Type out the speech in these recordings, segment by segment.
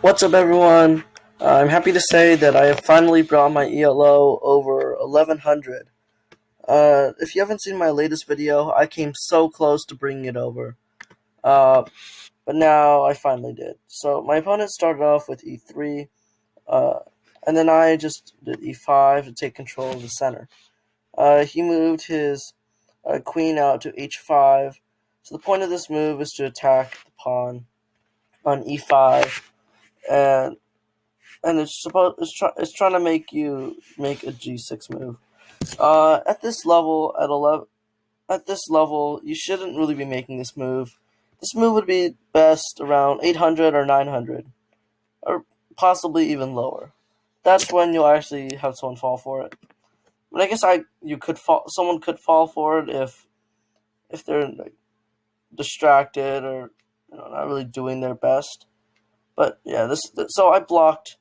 What's up, everyone? I'm happy to say that I have finally brought my ELO over 1100. If you haven't seen my latest video, I came so close to bringing it over. But now I finally did. So my opponent started off with e3, and then I just did e5 to take control of the center. He moved his queen out to h5. So the point of this move is to attack the pawn on e5, and it's trying to make you make a g6 move. At this level, you shouldn't really be making this move. This move would be best around 800 or 900, or possibly even lower. That's when you'll actually have someone fall for it. But I guess someone could fall for it if they're distracted or not really doing their best. But yeah, so I blocked,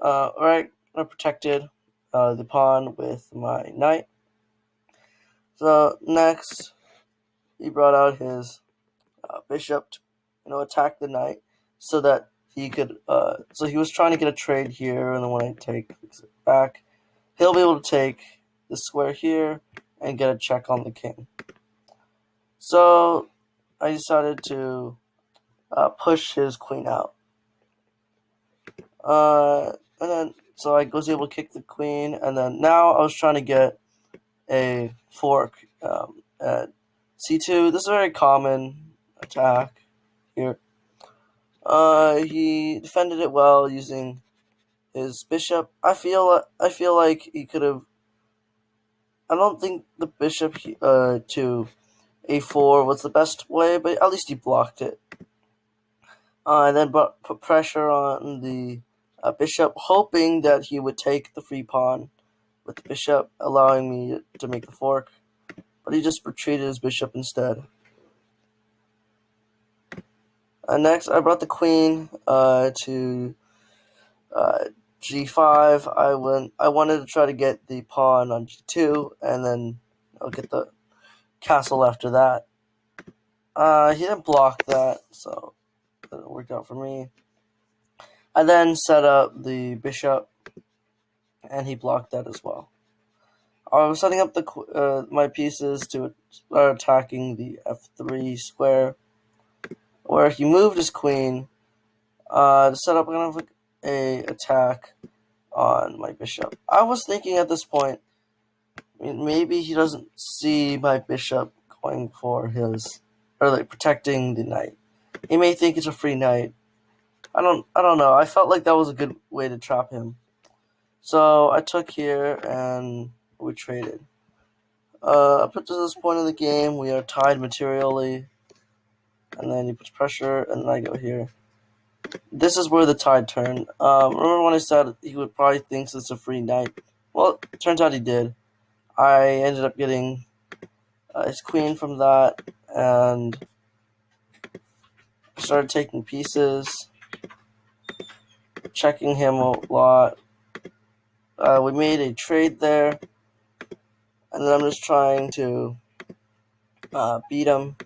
I protected the pawn with my knight. So next, he brought out his bishop to attack the knight, so that he could. So he was trying to get a trade here, and then when I take it back, he'll be able to take the square here and get a check on the king. So I decided to push his queen out. And then so I was able to kick the queen, and then now I was trying to get a fork at c2. This is a very common attack here. He defended it well using his bishop. I feel like he could have. I don't think the bishop to a4 was the best way, but at least he blocked it. And then put pressure on the bishop, hoping that he would take the free pawn with the bishop, allowing me to make the fork. But he just retreated his bishop instead. Next, I brought the queen to g5. I wanted to try to get the pawn on g2, and then I'll get the castle after that. He didn't block that, so it worked out for me. I then set up the bishop, and he blocked that as well. I was setting up my pieces to start attacking the f3 square, where he moved his queen to set up kind of like a attack on my bishop. I was thinking at this point, maybe he doesn't see my bishop going for protecting the knight. He may think it's a free knight. I don't know. I felt like that was a good way to trap him. So I took here and we traded. Up to this point in the game, we are tied materially. And then he puts pressure, and then I go here. This is where the tide turned. Remember when I said he would probably think it's a free knight? Well, it turns out he did. I ended up getting his queen from that, and I started taking pieces, checking him a lot. We made a trade there, and then I'm just trying to beat him.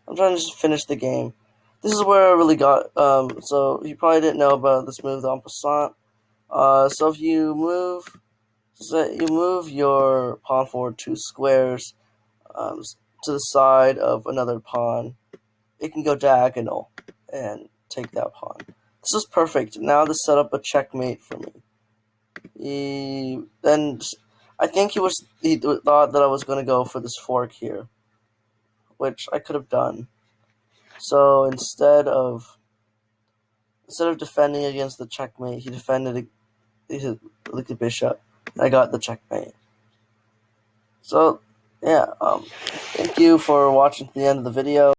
I'm trying to just finish the game. This is where I really got, so he probably didn't know about this move, the en passant. So if you move your pawn forward 2 squares to the side of another pawn, it can go diagonal and take that pawn. This is perfect. Now to set up a checkmate for me. I think he thought that I was going to go for this fork here, which I could have done. So instead of defending against the checkmate, he defended like the bishop. I got the checkmate. So yeah, thank you for watching to the end of the video.